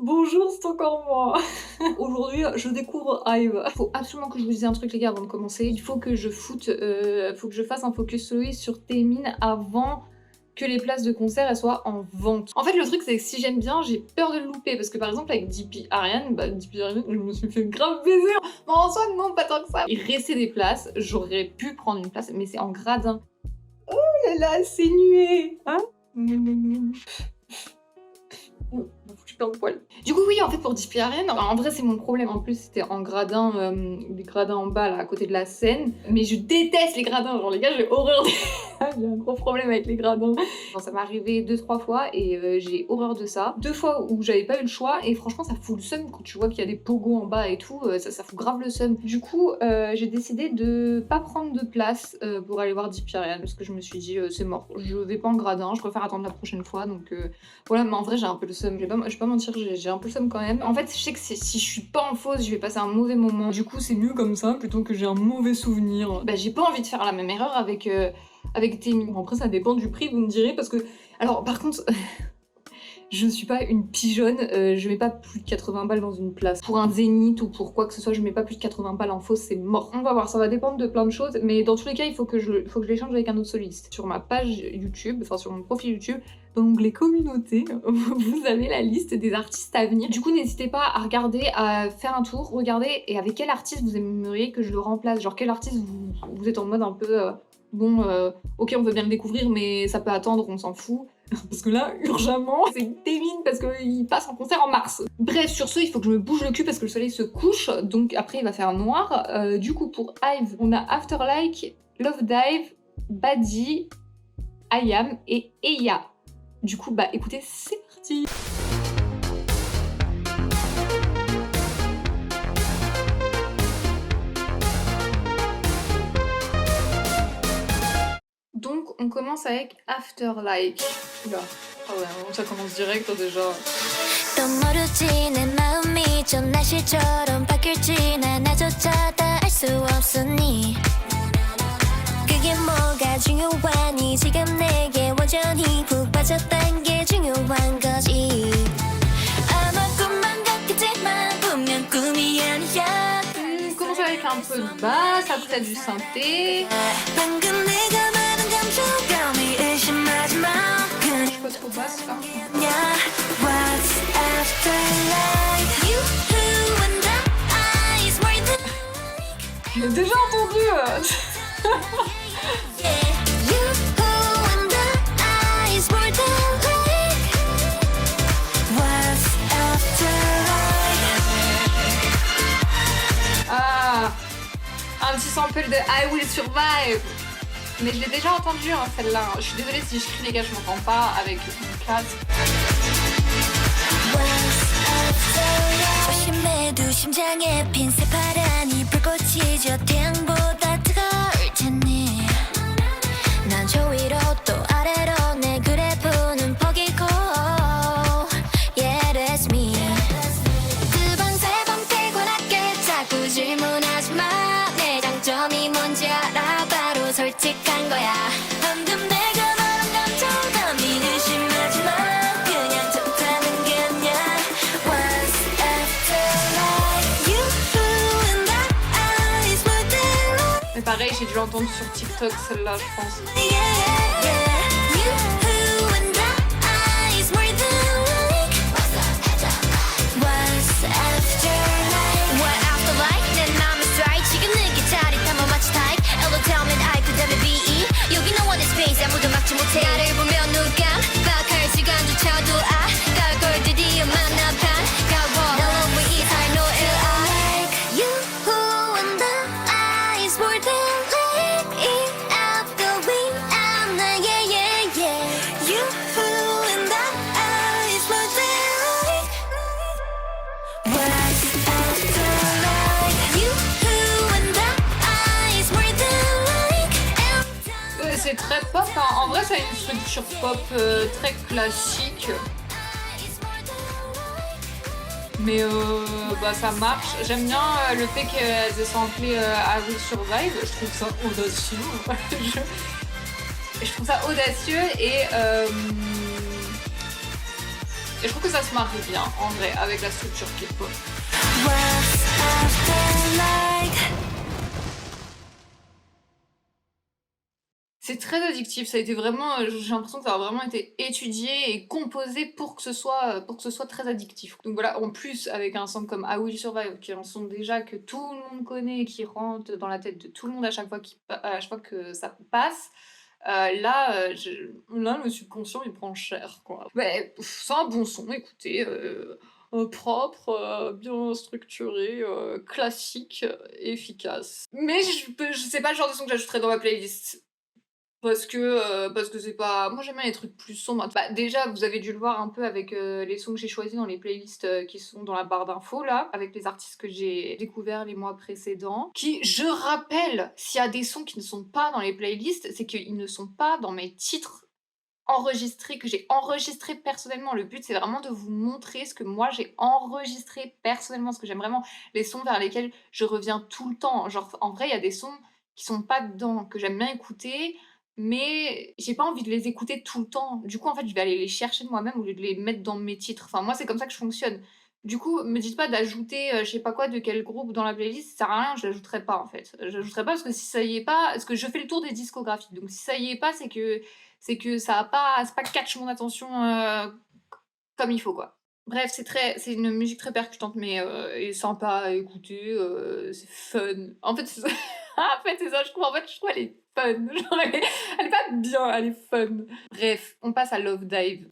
Bonjour, c'est encore moi. Aujourd'hui, je découvre Hive. Faut absolument que je vous dise un truc, les gars, avant de commencer. Il faut que faut que je fasse un focus story sur Taemin avant que les places de concert elles soient en vente. En fait, le truc, c'est que si j'aime bien, j'ai peur de le louper. Parce que par exemple, avec DP Ariane, je me suis fait grave baiser. Mais en soi, non, pas tant que ça. Il restait des places, j'aurais pu prendre une place, mais c'est en gradin. Oh là là, c'est nué, hein. Je suis plein de poils. Du coup, oui, en fait, pour DP Ariane, en vrai, c'est mon problème. En plus, c'était en gradin, des gradins en bas, là, à côté de la scène. Mais je déteste les gradins. Genre, les gars, j'ai horreur des... J'ai un gros problème avec les gradins. Bon, ça m'est arrivé 2-3 fois et j'ai horreur de ça. 2 fois où j'avais pas eu le choix et franchement, ça fout le seum quand tu vois qu'il y a des pogos en bas et tout. Ça fout grave le seum. Du coup, j'ai décidé de pas prendre de place pour aller voir DP Ariane parce que je me suis dit, c'est mort. Je vais pas en gradin. Je préfère attendre la prochaine fois. Donc, voilà, mais en vrai, j'ai un peu le seum. Je vais pas mentir, j'ai un peu le seum quand même. En fait, je sais que si je suis pas en fausse, je vais passer un mauvais moment. Du coup, c'est mieux comme ça plutôt que j'ai un mauvais souvenir. Bah, j'ai pas envie de faire la même erreur avec Taemin. Après, ça dépend du prix, vous me direz, parce que... Alors, par contre... Je suis pas une pigeonne, je mets pas plus de 80 balles dans une place. Pour un zénith ou pour quoi que ce soit, je mets pas plus de 80 balles en fausse, c'est mort. On va voir, ça va dépendre de plein de choses, mais dans tous les cas, il faut que je l'échange avec un autre soliste. Sur ma page YouTube, enfin sur mon profil YouTube, dans l'onglet communauté, vous avez la liste des artistes à venir. Du coup, n'hésitez pas à regarder, à faire un tour, regarder, et avec quel artiste vous aimeriez que je le remplace. Genre quel artiste vous êtes en mode un peu... Bon, ok, on veut bien le découvrir, mais ça peut attendre, on s'en fout. Parce que là, urgemment, c'est Taemin parce qu'il passe en concert en mars. Bref, sur ce, il faut que je me bouge le cul parce que le soleil se couche, donc après il va faire noir. Du coup, pour Hive, on a Afterlike, Love Dive, Badi, Ayam et Eya. Du coup, bah écoutez, c'est parti. Donc, on commence avec Afterlike. Oula. Ah ouais, ça commence direct déjà. 또 모르지 내 마음이 좀 날씨처럼 바뀔지 난 나조차 다 알 수 없으니 그게 뭐가 중요하니 지금 내게 완전히 푹 빠졌단 게 중요한 거지 아마 꿈만 같겠지만 분명 꿈이 아니야 Commence avec un peu de basse, après du synthé. 방금 내가 말한 감정감이 의심하지 마 Je suis pas trop basse là. What's after life? You who and the eyes more than Je l'ai déjà entendu. you who and the eyes more than like. What's after life? Ah, un petit sample de I Will Survive. Mais je l'ai déjà entendu hein, celle-là. Je suis désolée si je crie les gars, je m'entends pas avec mon casque. What's after life? 조심해도 심장에 핀 새파란이 불꽃이죠 태양보다 뜨거울 테니 난 저 위로 또 아래로 내 그래프는 포기고 Yeah that's me 두 번 세 번 피곤하게 자꾸 질문하지 마내 장점이 뭔지 알아 바로 솔직한 거야 방금 내가 말한 감정감이 의심하지 마 그냥 좋다는 게 아니야 What's after life You who and the eyes more than life Mais pareil, j'ai dû l'entendre sur TikTok celle-là, je pense. Yeah, yeah. You who and the eyes more than like What's after life What after life 내 맘은 strike 지금 느낀 짜릿함은 마치 type L tell me I 그다음에 BE 여기 no one is space 아무도 막지 못해 나를 보면 눈 깜빡할 시간조차도 아까울 걸 드디어 만나봐 가워 날 over is I know it like You who and the eyes more than like it after we I'm the yeah yeah yeah You who and the eyes more than like What's after life You who and the eyes more than like C'est très pop, hein. En vrai, ça a une structure pop très classique. Mais bah, ça marche. J'aime bien le fait qu'elles aient samplé I Will Survive. Je trouve ça audacieux. je trouve ça audacieux et Et je trouve que ça se marie bien, en vrai, avec la structure K-pop. What's after like? C'est très addictif, ça a été vraiment, j'ai l'impression que ça a vraiment été étudié et composé pour que ce soit très addictif. Donc voilà, en plus avec un son comme I Will Survive, qui est un son déjà que tout le monde connaît et qui rentre dans la tête de tout le monde à chaque fois que ça passe, là le subconscient il prend cher quoi. Ouais, c'est un bon son, écoutez, propre, bien structuré, classique, efficace. Mais c'est pas le genre de son que j'ajouterais dans ma playlist. Parce que c'est pas moi j'aime bien les trucs plus sombres. Bah, déjà, vous avez dû le voir un peu avec, les sons que j'ai choisis dans les playlists, qui sont dans la barre d'infos là, avec les artistes que j'ai découverts les mois précédents, qui, je rappelle, s'il y a des sons qui ne sont pas dans les playlists, c'est qu'ils ne sont pas dans mes titres enregistrés, que j'ai enregistrés personnellement. Le but, c'est vraiment de vous montrer ce que moi j'ai enregistré personnellement, ce que j'aime vraiment, les sons vers lesquels je reviens tout le temps. Genre, en vrai, il y a des sons qui sont pas dedans, que j'aime bien écouter, mais j'ai pas envie de les écouter tout le temps. Du coup, en fait, je vais aller les chercher de moi-même au lieu de les mettre dans mes titres. Enfin, moi, c'est comme ça que je fonctionne. Du coup, me dites pas d'ajouter, je sais pas quoi, de quel groupe dans la playlist, ça sert à rien, je l'ajouterai pas, en fait. J'ajouterai pas parce que si ça y est pas parce que je fais le tour des discographies, donc si ça y est pas, c'est que ça a pas c'est pas catch mon attention, comme il faut, quoi. Bref, c'est une musique très percutante, mais et sympa à écouter, c'est fun. En fait, c'est ça en fait, c'est ça, je trouve, en fait, je trouve elle est fun. Genre elle est pas bien, elle est fun. Bref, on passe à Love Dive.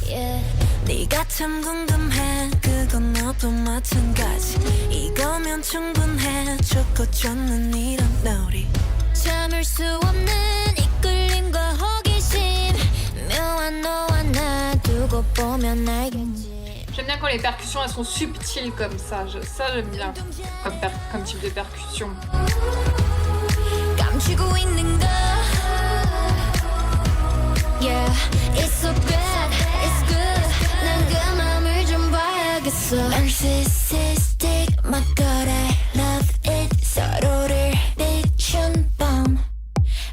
Yeah. 네가 참 궁금해 그건 너도 마찬가지 이거면 충분해 좋고 좋는 이런 놀이 참을 수 없는 이끌림과 호기심 묘한 너와 나 두고 보면 알겠지 J'aime bien quand les percussions elles sont subtiles comme ça. Ça j'aime bien comme type de percussion. 감추고 있는 거 Yeah, it's so bad, it's good 난 그 맘을 좀 봐야겠어 Narcissistic, my god, I love it 서로를 비춘 밤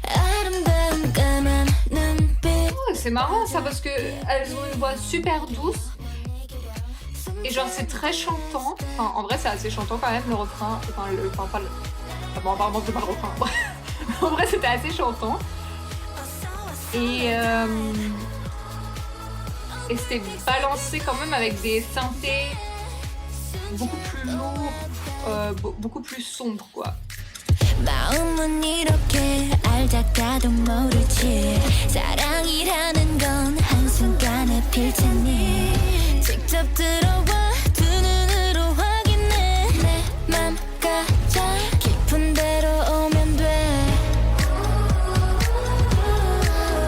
아름다운 까만 눈빛 Oh, c'est marrant ça parce que elles ont une voix super douce. Et genre c'est très chantant. Enfin en vrai c'est assez chantant quand même le refrain. Enfin pas le. Ah bon apparemment c'est pas le refrain. En vrai c'était assez chantant. Et c'était balancé quand même avec des synthés beaucoup plus lourds, beaucoup plus sombres quoi. 마음은 이렇게 알다가도 모르지 사랑이라는 건 한순간에 필 테니 직접 들어와 두 눈으로 확인해 내 맘 가장 깊은 데로 오면 돼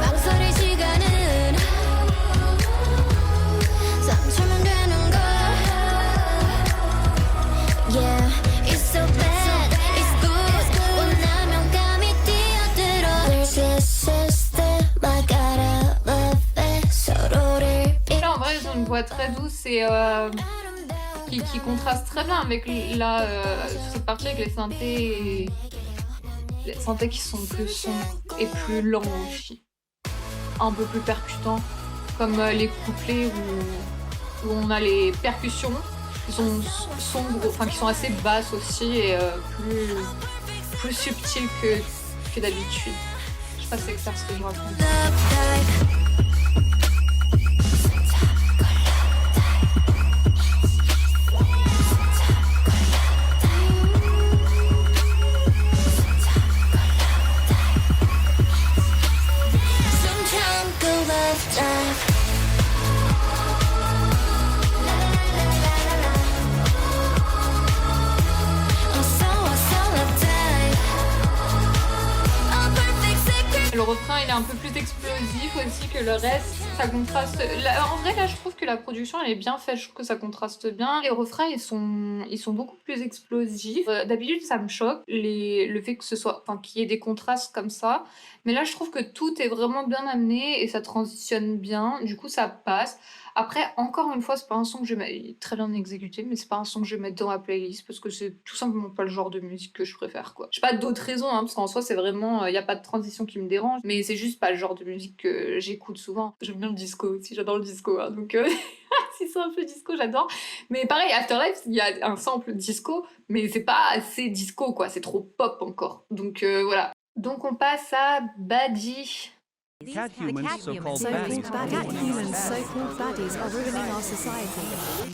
망설이지 않은 삼초면 되는 걸 Yeah, it's so bad, it's good 원하면 감이 뛰어들어 There's a system, I gotta love it 서로를 Là en vrai ils ont une voix très douce et qui contraste très bien avec cette partie avec les synthés qui sont plus sombres et plus lents aussi. Un peu plus percutants, comme les couplets où on a les percussions qui sont sombres, enfin qui sont assez basses aussi et plus subtiles que d'habitude. Je sais pas si c'est clair ce que je raconte. love dive 숨 참고 love dive 어서 love dive A perfect secret Le refrain il est un peu plus explosif aussi que le reste, ça contraste. En vrai là je trouve que la production elle est bien faite, je trouve que ça contraste bien. Les refrains ils sont beaucoup plus explosifs. D'habitude ça me choque le fait que ce soit, enfin qu'il y ait des contrastes comme ça, Mais là, je trouve que tout est vraiment bien amené et ça transitionne bien. Du coup, ça passe. Après, encore une fois, c'est pas un son que je vais mettre. Il est très bien exécuté, mais c'est pas un son que je vais mettre dans ma playlist parce que c'est tout simplement pas le genre de musique que je préfère, quoi. J'ai pas d'autres raisons, hein, parce qu'en soi, c'est vraiment. Y a pas de transition qui me dérange, mais c'est juste pas le genre de musique que j'écoute souvent. J'aime bien le disco aussi, j'adore le disco, hein, donc si c'est un peu disco, j'adore. Mais pareil, Afterlife, il y a un sample disco, mais c'est pas assez disco, quoi. C'est trop pop encore. Donc voilà. Donc on passe à Badi. Cat humans, so-called baddies. Cat humans, so-called baddies, are ruining our society.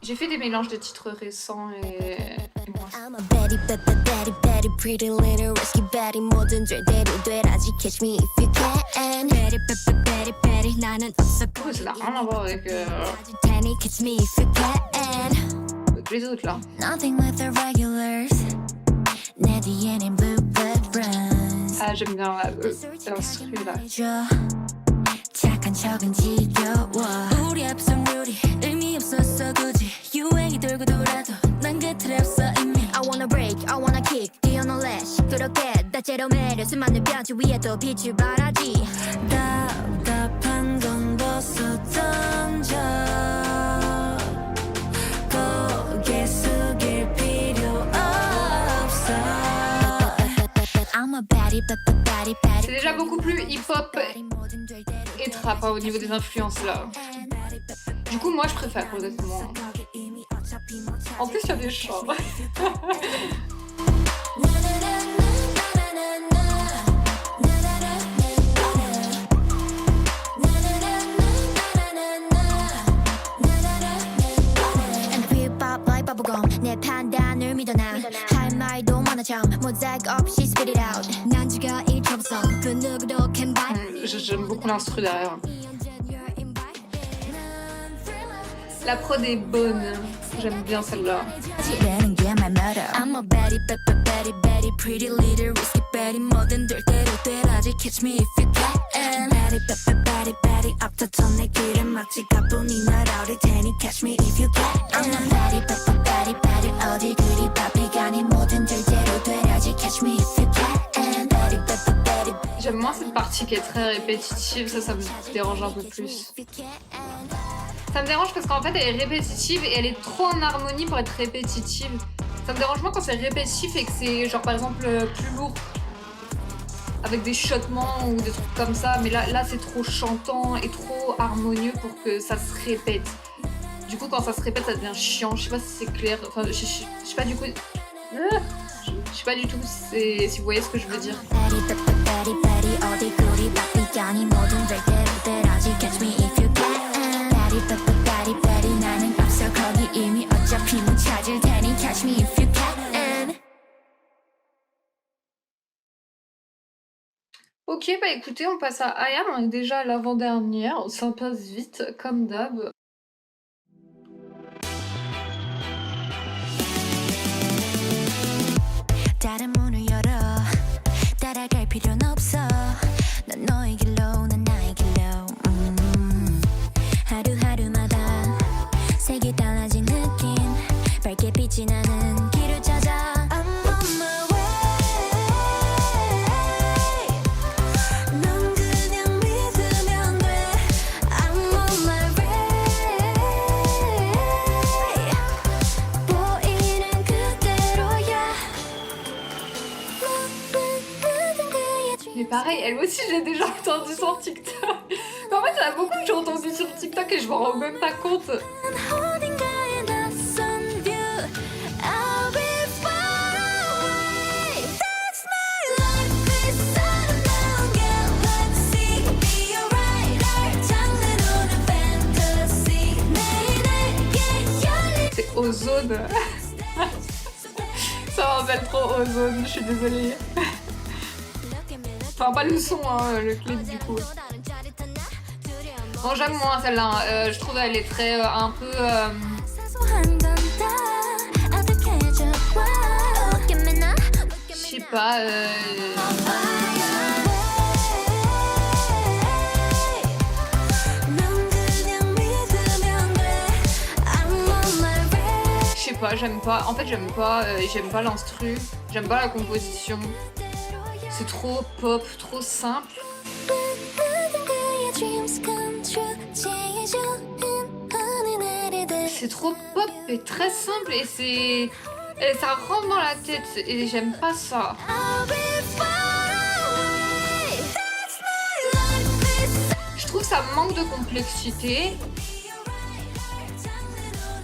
J'ai fait des mélanges de titres récents et moins. I'm a baddie, baddie, baddie, pretty little risky baddie. 뭐든 절대로 되라지, catch me if you can. Baddie, baddie, baddie, 나는 없어. Du coup, ça n'a rien à voir avec Tiny, catch me if you can. les autres là. Nothing with the regulars. 내 뒤에는 blue blood runs. Ah, j'aime bien l'instru là. 착한 척은 지겨워. 우리 앞선 룰이 의미 없었어 굳이. 유행이 돌고 돌아도 난 그 틀에 없어 이미. I wanna break, I wanna kick, 뛰어놀래 시끄럽게 다채로 매력 수많은 뼈지 위에 또 빛을 발하지. 답답한 건 벗어 던져. 고개 숙일 필요 없어. I'm a baddie, baddie, baddie. C'est déjà beaucoup plus hip-hop et trap hein, au niveau des influences là. Du coup, moi je préfère honnêtement. En plus, il y a des chants. 내 판단을 믿어나 할 말도 많아 참 모자이크 없이 spit it out 난 지가 일처 없어 그 누구도 can buy. J'aime beaucoup l'instru derrière. La prod est bonne. J'aime bien celle-là. I'm a baddie, baddie, baddie, pretty little risky baddie. 뭐든 될 대로 되라지, catch me if you can. Baddie, baddie, baddie, 앞서서 내 길을 막지 가뿐히 날아오를 테니 catch me if you can. I'm a baddie, baddie, baddie, 어디 그리 바삐가 아니 뭐든 될 대로 되라지, catch me if you can. Baddie, baddie, J'aime moins cette partie qui est très répétitive, ça me dérange un peu plus. Ça me dérange parce qu'en fait elle est répétitive et elle est trop en harmonie pour être répétitive. Ça me dérange moins quand c'est répétitif et que c'est genre par exemple plus lourd. Avec des chuchotements ou des trucs comme ça, mais là c'est trop chantant et trop harmonieux pour que ça se répète. Du coup quand ça se répète ça devient chiant, je sais pas si c'est clair, enfin je sais pas du coup... Je sais pas du tout si vous voyez ce que je veux dire. Ok, bah écoutez, on passe à Ayam, on est déjà à l'avant-dernière, ça passe vite comme d'hab. 다른 문을 열어 따라갈 필요는 없어 넌 너의 길로 난 나의 길로 하루하루마다 색이 달라진 느낌 밝게 빛이 나는 길을 찾아 I'm on my way 넌 그냥 믿으면 돼 I'm on my way 보이는 그대로야. Mais pareil, elle aussi j'ai déjà entendu sur TikTok. Mais en fait, il y en a beaucoup que j'ai entendu sur TikTok et je m'en rends même pas compte. 어딘가에 낯선 view I'll be far away That's my life this around galaxy Be alright 날 장르로는 fantasy 매일 내게 열린 C'est Ozone. Ça m'appelle trop Ozone, je suis désolée. Enfin, pas le son, hein, le clip du coup. Bon, j'aime moins celle-là. Je trouve elle est très un peu. 사소한 건 다 아득해져 어깨매나 Je sais pas. Je sais pas, j'aime pas. En fait, j'aime pas l'instru. J'aime pas la composition. C'est trop pop, trop simple. C'est trop pop et très simple et c'est... Et ça rentre dans la tête et j'aime pas ça. Je trouve que ça manque de complexité.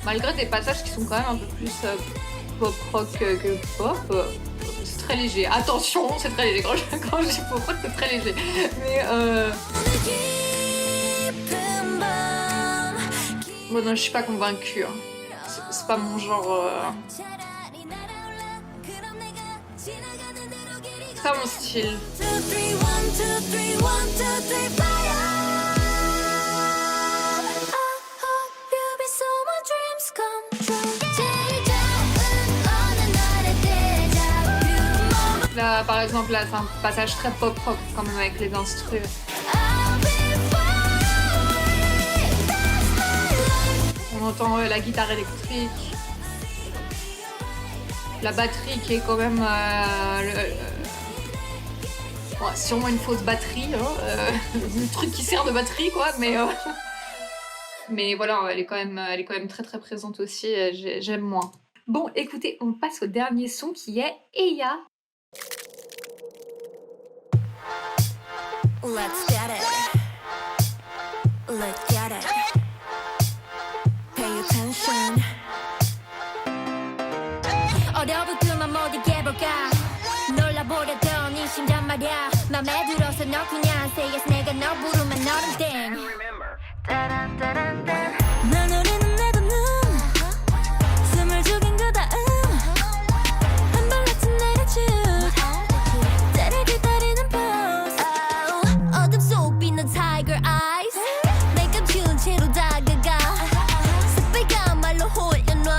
Malgré des passages qui sont quand même un peu plus pop rock que pop. C'est très léger. Attention, c'est très léger. Quand je dis pop rock, c'est très léger. Mais bon, non, je suis pas convaincue. Hein. C'est pas mon genre. C'est pas mon style. Là, par exemple, là, c'est un passage très pop rock quand même avec les instrus. On entend la guitare électrique, la batterie qui est quand même bon, sûrement une fausse batterie, hein, le truc qui sert de batterie quoi, mais voilà, elle est quand même très très présente aussi. J'aime moins. Bon, écoutez, on passe au dernier son qui est Eya. Let's get it. Let's get it. Pay attention. 어려부터만 모두 깨볼까 놀라버렸던 이 심장 말야 맘에 들어서 너 그냥 say yes 내가 너 부르면 너는 땡 난 노래는 내도 눈 숨을 죽인 그 다음 한 발라친 내려줄 때를 기다리는 pose 어둠 속 빛난 tiger eyes 내 감춘 채로 다가가 새빨간 말로 홀려놔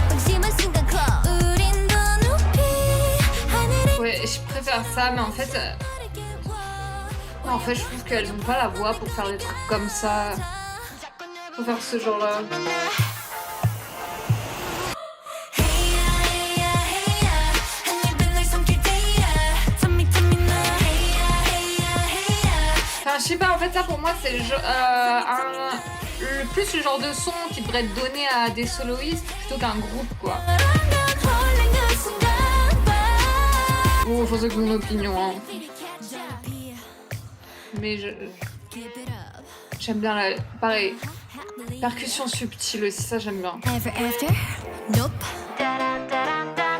방심한 순간 close 우린 두 눈빛 하늘에 Ouais, je préfère ça, mais en fait, je trouve qu'elles ont pas la voix pour faire des trucs comme ça, pour faire ce genre-là. Enfin, je sais pas, en fait, ça pour moi, c'est plus le genre de son qui devrait être donné à des soloistes plutôt qu'un groupe, quoi. Bon, faut c'est que mon opinion, hein. Mais j'aime bien pareil, percussion subtile aussi, ça j'aime bien. Ever after? Nope.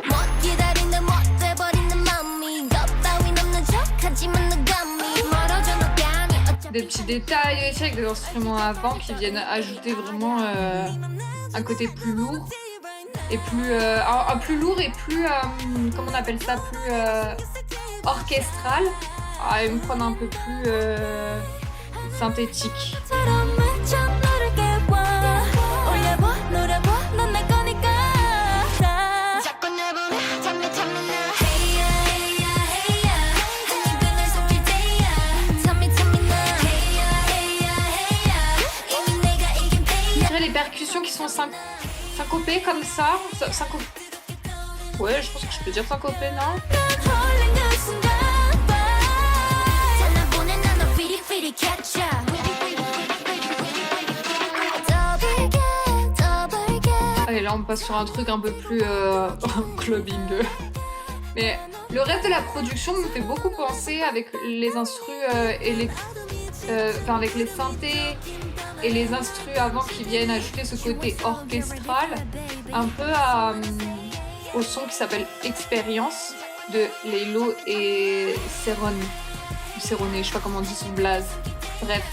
못 기다린다 못 돼버리는 맘이 것 따윈 없는 척하지만 너 감이 멀어져 너 감이 어차피 Des petits détails aussi avec des instruments avant qui viennent ajouter vraiment un côté plus lourd et plus un plus lourd et plus comment on appelle ça, plus orchestral. Ah, et me prendre un peu plus synthétique. 처럼 참 너를 깨워 올려봐 노려봐 넌 내 거니까 자꾸 날 보내 참내 참내 나 Hey yeah hey yeah hey yeah 한 입을 속일 때야 Tell me now Hey yeah hey yeah hey yeah 이미 내가 이긴 Je 패야 dirais les percussions qui sont syncopées comme ça. Ouais, je pense que je peux dire syncopées, non? 홀린 그 순간 전화보내 난 너 휘리 휘리 catch up Allez, là on passe sur un truc un peu plus clubbing. Mais le reste de la production me fait beaucoup penser avec les instrus avec les synthés et les instrus avant qui viennent ajouter ce côté orchestral, un peu au son qui s'appelle Expérience de Laylo et Cerrone. Ou Cerrone, je sais pas comment on dit son blaze. Bref.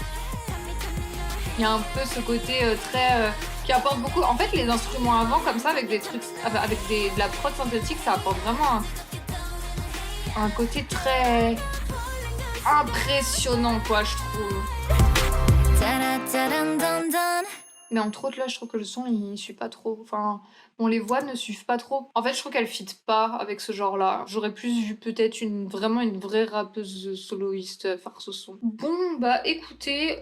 Il y a un peu ce côté très... qui apporte beaucoup. En fait, les instruments avant, comme ça, avec des trucs, avec de la prod synthétique, ça apporte vraiment un côté très impressionnant, quoi, je trouve. Mais entre autres, là, je trouve que le son, il suit pas trop. Enfin, bon, les voix ne suivent pas trop. En fait, je trouve qu'elles fit pas avec ce genre-là. J'aurais plus vu peut-être vraiment une vraie rappeuse soloiste faire ce son. Bon, bah, écoutez,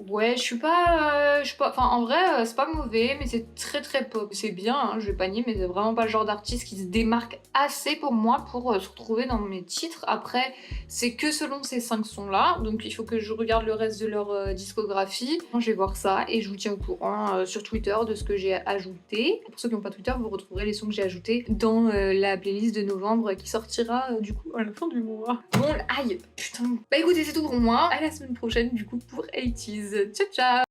Ouais, je suis pas. Enfin, en vrai, c'est pas mauvais, mais c'est très très pop. C'est bien, hein, je vais pas nier, mais c'est vraiment pas le genre d'artiste qui se démarque assez pour moi pour se retrouver dans mes titres. Après, c'est que selon ces 5 sons-là, donc il faut que je regarde le reste de leur discographie. Je vais voir ça et je vous tiens au courant sur Twitter de ce que j'ai ajouté. Pour ceux qui n'ont pas Twitter, vous retrouverez les sons que j'ai ajoutés dans la playlist de novembre qui sortira du coup à la fin du mois. Bon, aïe, putain. Bah écoutez, c'est tout pour moi. À la semaine prochaine du coup pour 80s. Ciao ciao.